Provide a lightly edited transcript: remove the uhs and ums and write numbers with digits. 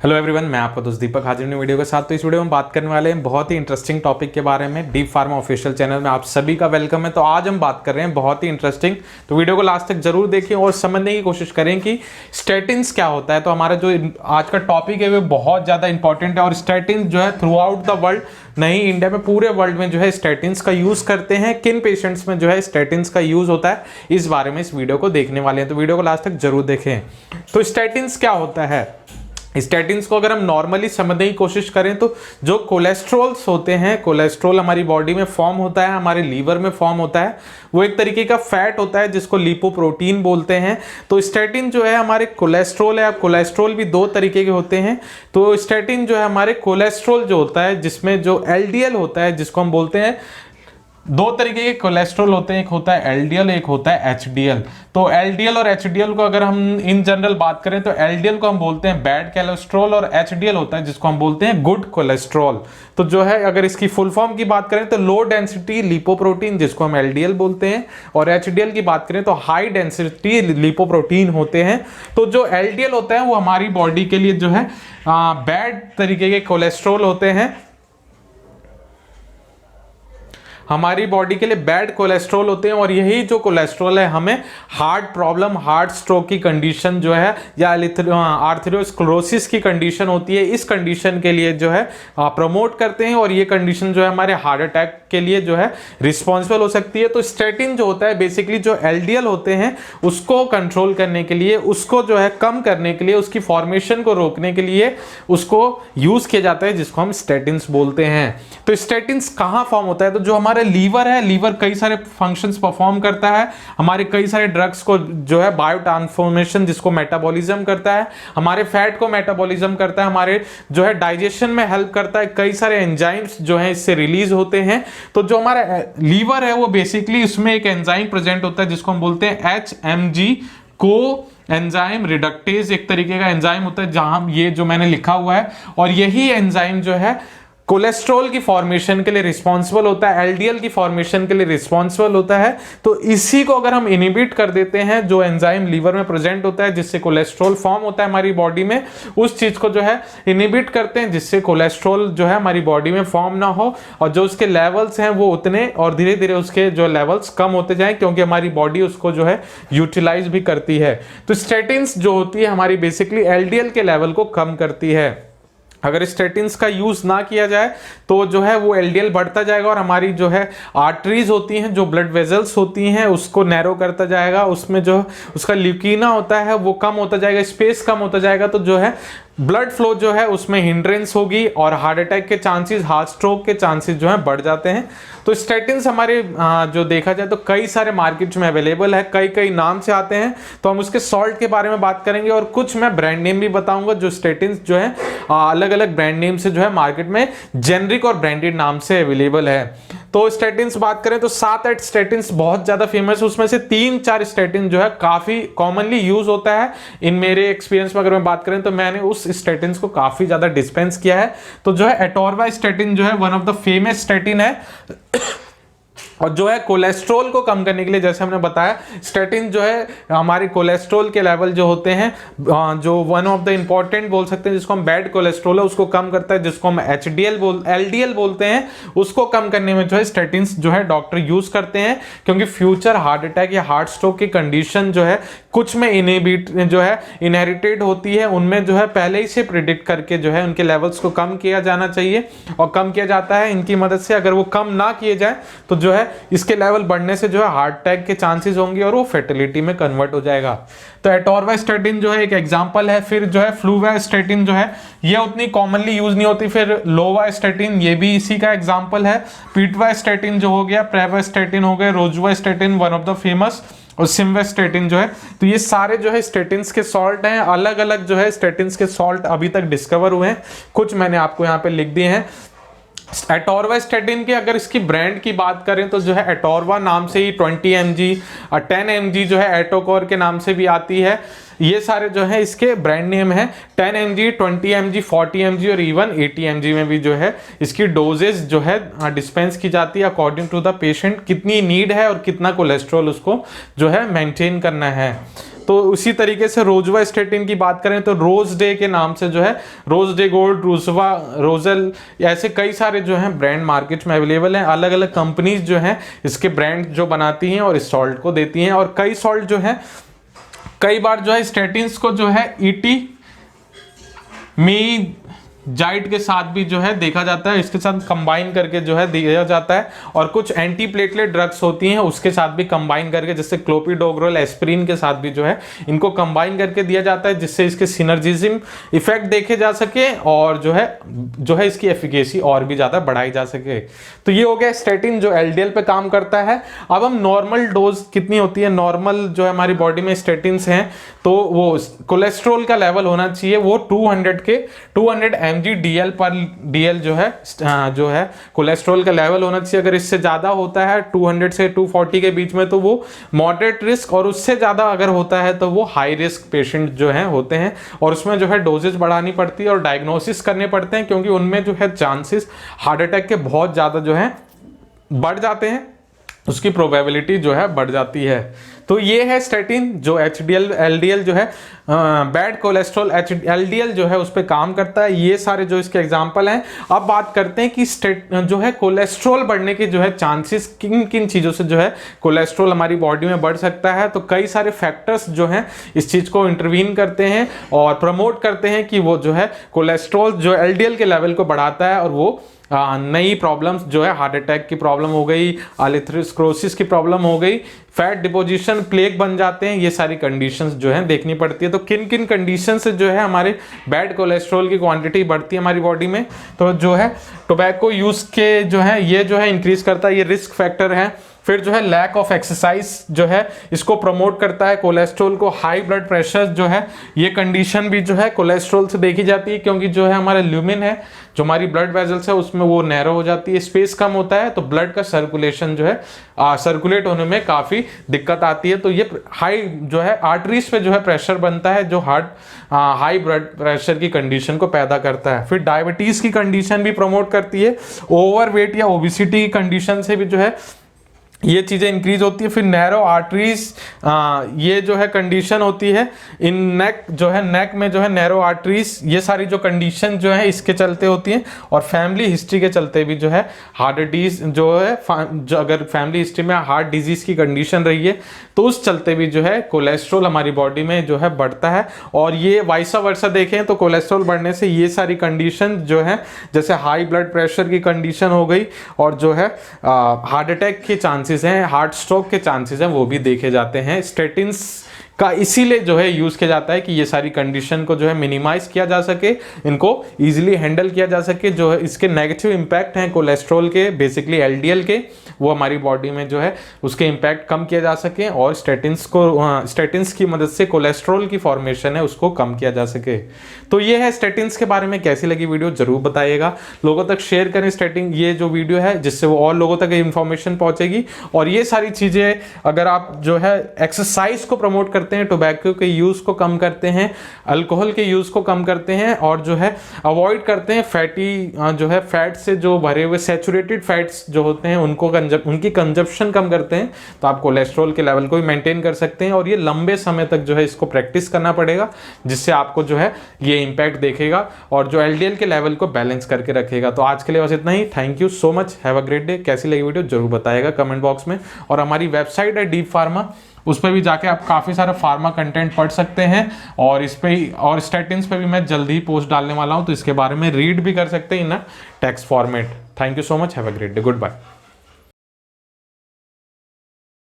Hello everyone, मैं आपका दोस्त दीपक हाजिर हूं वीडियो के साथ। तो इस वीडियो में बात करने वाले हैं बहुत ही इंटरेस्टिंग टॉपिक के बारे में। डीप फार्मा ऑफिशियल चैनल में आप सभी का वेलकम है। तो आज हम बात कर रहे हैं बहुत ही इंटरेस्टिंग, तो वीडियो को लास्ट तक जरूर देखें और समझने की कोशिश करें कि स्टैटिन्स क्या होता है। तो हमारा जो आज का टॉपिक है वो बहुत ज़्यादा इंपॉर्टेंट है और स्टैटिन जो है थ्रू आउट द वर्ल्ड, नहीं इंडिया में, पूरे वर्ल्ड में जो है स्टैटिन्स का यूज करते हैं। किन पेशेंट्स में जो है स्टैटिन्स का यूज होता है, इस बारे में इस वीडियो को देखने वाले हैं। तो वीडियो को लास्ट तक जरूर देखें। तो स्टैटिन्स क्या होता है, स्टैटिन्स को अगर हम नॉर्मली समझने की कोशिश करें तो जो कोलेस्ट्रॉल्स होते हैं, कोलेस्ट्रॉल हमारी बॉडी में फॉर्म होता है, हमारे लीवर में फॉर्म होता है। वो एक तरीके का फैट होता है जिसको लिपोप्रोटीन बोलते हैं। तो स्टैटिन जो है हमारे कोलेस्ट्रॉल है। अब कोलेस्ट्रॉल भी दो तरीके के होते हैं। तो स्टैटिन जो है हमारे कोलेस्ट्रॉल जो होता है, जिसमें जो एलडीएल होता है, जिसको हम बोलते हैं, दो तरीके के कोलेस्ट्रॉल होते हैं, एक होता है एलडीएल, एक होता है एचडीएल। तो एलडीएल और एचडीएल को अगर हम इन जनरल बात करें तो एलडीएल को हम बोलते हैं बैड कोलेस्ट्रॉल और एचडीएल होता है जिसको हम बोलते हैं गुड कोलेस्ट्रॉल। तो जो है अगर इसकी फुल फॉर्म की बात करें तो लो डेंसिटी लिपोप्रोटीन, जिसको हम एलडीएल बोलते हैं, और एचडीएल की बात करें तो हाई डेंसिटी लिपोप्रोटीन होते हैं। तो जो एलडीएल होता है वो हमारी बॉडी के लिए जो है बैड तरीके के कोलेस्ट्रॉल होते हैं, हमारी बॉडी के लिए बैड कोलेस्ट्रॉल होते हैं। और यही जो कोलेस्ट्रॉल है हमें हार्ट प्रॉब्लम, हार्ट स्ट्रोक की कंडीशन जो है, या आर्थरोस्क्लेरोसिस की कंडीशन होती है, इस कंडीशन के लिए जो है प्रमोट करते हैं। और ये कंडीशन जो है हमारे हार्ट अटैक के लिए जो है रिस्पॉन्सिबल हो सकती है। तो स्टैटिन जो होता है बेसिकली जो एलडीएल होते हैं उसको कंट्रोल करने के लिए, उसको जो है कम करने के लिए, उसकी फॉर्मेशन को रोकने के लिए उसको यूज किया जाता है, जिसको हम स्टैटिन्स बोलते हैं। तो स्टैटिन्स कहाँ फॉर्म होता है, तो जो हमारे लीवर है, लीवर कई सारे फंक्शंस परफॉर्म करता है, हमारे कई सारे ड्रग्स को जो है बायो ट्रांसफॉर्मेशन, जिसको मेटाबॉलिज्म करता है, हमारे फैट को मेटाबॉलिज्म करता है, हमारे जो है डाइजेशन में हेल्प करता है, कई सारे एंजाइम्स जो है इससे रिलीज होते हैं। तो जो हमारा लीवर है वो बेसिकली उसमें एक एंजाइम प्रेजेंट होता है जिसको हम बोलते हैं HMG को एंजाइम रिडक्टेज, एक तरीके का एंजाइम होता है जहां ये जो मैंने लिखा हुआ है। और यही एंजाइम जो है कोलेस्ट्रॉल की फॉर्मेशन के लिए रिस्पॉन्सिबल होता है, एलडीएल की फॉर्मेशन के लिए रिस्पॉन्सिबल होता है। तो इसी को अगर हम इनहिबिट कर देते हैं, जो एंजाइम लीवर में प्रेजेंट होता है जिससे कोलेस्ट्रॉल फॉर्म होता है हमारी बॉडी में, उस चीज को जो है इनहिबिट करते हैं जिससे कोलेस्ट्रॉल जो है हमारी बॉडी में फॉर्म ना हो और जो उसके लेवल्स हैं वो उतने और धीरे धीरे उसके जो लेवल्स कम होते जाएं, क्योंकि हमारी बॉडी उसको जो है यूटिलाइज भी करती है। तो स्टैटिन्स जो होती है हमारी बेसिकली एलडीएल के लेवल को कम करती है। अगर स्टैटिन्स का यूज ना किया जाए तो जो है वो एलडीएल बढ़ता जाएगा और हमारी जो है आर्टरीज होती हैं, जो ब्लड वेजल्स होती हैं, उसको नैरो करता जाएगा, उसमें जो उसका ल्यूकीना होता है वो कम होता जाएगा, स्पेस कम होता जाएगा। तो जो है ब्लड फ्लो जो है उसमें हिंड्रेंस होगी और हार्ट अटैक के चांसेस, हार्ट स्ट्रोक के चांसेस जो है बढ़ जाते हैं। तो स्टैटिन्स हमारे जो देखा जाए तो कई सारे मार्केट में अवेलेबल है, कई कई नाम से आते हैं। तो हम उसके सॉल्ट के बारे में बात करेंगे और कुछ मैं ब्रांड नेम भी बताऊंगा जो स्टैटिन्स जो है अलग अलग ब्रांड नेम से जो है मार्केट में जेनरिक और ब्रांडेड नाम से अवेलेबल है। तो स्टैटिन्स बात करें तो 7-8 स्टैटिन्स बहुत ज्यादा फेमस है, उसमें से 3-4 स्टैटिन जो है काफी कॉमनली यूज होता है। इन मेरे एक्सपीरियंस में अगर मैं बात करें तो मैंने उस स्टैटिन्स को काफी ज्यादा डिस्पेंस किया है। तो जो है एटोरवास्टैटिन जो है one of the famous statin है और जो है कोलेस्ट्रॉल को कम करने के लिए, जैसे हमने बताया, स्टैटिन जो है हमारे कोलेस्ट्रॉल के लेवल जो होते हैं, जो वन ऑफ द इंपॉर्टेंट बोल सकते हैं, जिसको हम बैड कोलेस्ट्रॉल है उसको कम करता है, जिसको हम एलडीएल बोलते हैं, उसको कम करने में जो है स्टैटिन्स जो है डॉक्टर यूज करते हैं। क्योंकि फ्यूचर हार्ट अटैक या हार्ट स्ट्रोक की कंडीशन जो है कुछ में इनहिबिट जो है इनहेरिटेड होती है, उनमें जो है पहले ही से प्रिडिक्ट करके जो है उनके लेवल्स को कम किया जाना चाहिए और कम किया जाता है इनकी मदद से। अगर वो कम ना किए जाए तो जो है इसके लेवल बढ़ने से जो है हार्ट अटैक के चांसेस होंगे और वो फेटिलिटी में कन्वर्ट हो जाएगा। तो एटोरवास्टैटिन जो है एक एग्जांपल है। फिर जो है फ्लूवास्टैटिन जो है ये उतनी कॉमनली यूज नहीं होती। फिर लोवास्टैटिन ये भी इसी का एग्जांपल है। पिटवास्टैटिन जो हो गया, प्रेवास्टैटिन हो गए, रोजुवास्टैटिन वन ऑफ द फेमस, और सिम्वास्टैटिन जो है। तो ये सारे जो है स्टैटिन्स के सॉल्ट हैं। अलग अलग जो है स्टैटिन्स के सॉल्ट अभी तक डिस्कवर हुए हैं, कुछ मैंने आपको यहाँ पे लिख दिए हैं। एटोरवास्टैटिन की अगर इसकी ब्रांड की बात करें तो जो है एटोरवा नाम से ही 20 mg और 10 mg जो है एटोकोर के नाम से भी आती है। ये सारे जो है इसके ब्रांड नेम है। 10 mg, 20 mg, 40 mg और इवन 80 mg में भी जो है इसकी डोजेस जो है डिस्पेंस की जाती है अकॉर्डिंग टू द पेशेंट, कितनी नीड है और कितना कोलेस्ट्रॉल उसको जो है मेंटेन करना है। तो उसी तरीके से रोजुवास्टेटिन की बात करें तो रोज डे के नाम से जो है रोज डे गोल्ड, रूसवा, रोजेल, ऐसे कई सारे जो है ब्रांड मार्केट में अवेलेबल हैं। अलग अलग कंपनीज जो है इसके ब्रांड जो बनाती हैं और इस सॉल्ट को देती हैं। और कई सॉल्ट जो है कई बार जो है स्टेटिन्स को जो है ईटी मी जाइट के साथ भी जो है देखा जाता है, इसके साथ कंबाइन करके जो है दिया जाता है। और कुछ एंटी प्लेटलेट ड्रग्स होती हैं उसके साथ भी कंबाइन करके, जैसे क्लोपिडोग्रेल, एस्पिरिन के साथ भी जो है इनको कंबाइन करके दिया जाता है, जिससे इसके सिनर्जिज्म इफेक्ट देखे जा सके और जो है इसकी एफिकेसी और भी ज्यादा बढ़ाई जा सके। तो ये हो गया स्टेटिन जो एलडीएल पे काम करता है। अब हम नॉर्मल डोज कितनी होती है, नॉर्मल जो है हमारी बॉडी में स्टेटिन्स हैं तो वो कोलेस्ट्रॉल का लेवल होना चाहिए वो 200 mg DL पर DL जो है कोलेस्ट्रॉल का लेवल होना चाहिए। अगर इससे ज्यादा होता है 200 से 240 के बीच में तो वो मॉडरेट रिस्क, और उससे ज्यादा अगर होता है तो वो हाई रिस्क पेशेंट जो है होते हैं। और उसमें जो है डोजेज बढ़ानी पड़ती है और डायग्नोसिस करने पड़ते हैं, क्योंकि उनमें जो है चांसेस हार्ट अटैक के बहुत ज्यादा जो है बढ़ जाते हैं, उसकी प्रोबेबिलिटी जो है बढ़ जाती है। तो ये है स्टेटिन जो HDL LDL जो है बैड कोलेस्ट्रॉल LDL जो है उस पर काम करता है। ये सारे जो इसके एग्जांपल हैं। अब बात करते हैं कि जो है कोलेस्ट्रॉल बढ़ने के जो है चांसेस किन किन चीज़ों से जो है कोलेस्ट्रॉल हमारी बॉडी में बढ़ सकता है। तो कई सारे फैक्टर्स जो हैं इस चीज़ को इंटरवीन करते हैं और प्रमोट करते हैं कि वो जो है कोलेस्ट्रॉल जो LDL के लेवल को बढ़ाता है और वो नई प्रॉब्लम्स जो है हार्ट अटैक की प्रॉब्लम हो गई, एथेरोस्क्लेरोसिस की प्रॉब्लम हो गई, फैट डिपोजिशन, प्लेग बन जाते हैं, ये सारी कंडीशंस जो है देखनी पड़ती है। तो किन किन कंडीशन से जो है हमारे बैड कोलेस्ट्रॉल की क्वांटिटी बढ़ती है हमारी बॉडी में, तो जो है टोबैको यूज के जो है ये जो है इंक्रीज करता है, ये रिस्क फैक्टर है। फिर जो है लैक ऑफ एक्सरसाइज जो है इसको प्रमोट करता है कोलेस्ट्रॉल को। हाई ब्लड प्रेशर जो है ये कंडीशन भी जो है कोलेस्ट्रॉल से देखी जाती है, क्योंकि जो है हमारा ल्यूमिन है जो हमारी ब्लड वेजल्स है उसमें वो नैरो हो जाती है, स्पेस कम होता है, तो ब्लड का सर्कुलेशन जो है सर्कुलेट होने में काफी दिक्कत आती है। तो ये हाई जो है आर्टरीज पे जो है प्रेशर बनता है जो हाई ब्लड प्रेशर की कंडीशन को पैदा करता है। फिर डायबिटीज की कंडीशन भी प्रमोट करती है, ओवरवेट या ओबिसिटी की कंडीशन से भी जो है ये चीज़ें इंक्रीज होती है। फिर नैरो आर्टरीज ये जो है कंडीशन होती है इन नेक जो है नेक में जो है नैरो आर्टरीज, ये सारी जो कंडीशन जो है इसके चलते होती हैं। और फैमिली हिस्ट्री के चलते भी जो है हार्ट डिजीज जो है जो अगर फैमिली हिस्ट्री में हार्ट डिजीज की कंडीशन रही है तो उस चलते भी जो है कोलेस्ट्रॉल हमारी बॉडी में जो है बढ़ता है। और ये वाइसा वर्सा देखें तो कोलेस्ट्रॉल बढ़ने से ये सारी कंडीशन जो है जैसे हाई ब्लड प्रेशर की कंडीशन हो गई और जो है हार्ट अटैक के चांसेस हैं, हार्ट स्ट्रोक के चांसेस हैं, वो भी देखे जाते हैं। स्टेटिन्स का इसीलिए जो है यूज किया जाता है कि ये सारी कंडीशन को जो है मिनिमाइज किया जा सके, इनको इजीली हैंडल किया जा सके। जो है इसके नेगेटिव इंपैक्ट हैं कोलेस्ट्रॉल के, बेसिकली LDL के, वो हमारी बॉडी में जो है उसके इंपैक्ट कम किया जा सके और स्टेटिन्स की मदद से कोलेस्ट्रॉल की फॉर्मेशन है उसको कम किया जा सके। तो ये है स्टेटिन्स के बारे में। कैसी लगी वीडियो जरूर बताइएगा, लोगों तक शेयर करें स्टेटिन ये जो वीडियो है, जिससे वो और लोगों तक इंफॉर्मेशन पहुंचेगी। और ये सारी चीजें अगर आप जो है एक्सरसाइज को प्रमोट करते हैं, टोबैको के यूज को कम करते हैं, अल्कोहल के यूज को कम करते हैं और जो है अवॉइड करते हैं फैटी जो है फैट से जो भरे हुए सैचुरेटेड फैट्स जो होते हैं उनकी कंजप्शन कम करते हैं, तो आप कोलेस्ट्रॉल के लेवल को भी मेंटेन कर सकते हैं। और ये लंबे समय तक जो है इसको प्रैक्टिस करना पड़ेगा, जिससे आपको जो है ये इंपैक्ट देखेगा और जो LDL के लेवल को बैलेंस करके रखेगा। तो आज के लिए बस इतना ही। Thank you so much, have a great day. कैसी लगी वीडियो जरूर बताइएगा कमेंट बॉक्स में। और हमारी वेबसाइट है डीप फार्मा, उस पर भी जाके आप काफ़ी सारा फार्मा कंटेंट पढ़ सकते हैं। और इस पे और स्टेटिन्स पे भी मैं जल्दी ही पोस्ट डालने वाला हूँ, तो इसके बारे में रीड भी कर सकते हैं in text format. Thank you so much, have a great day, good bye.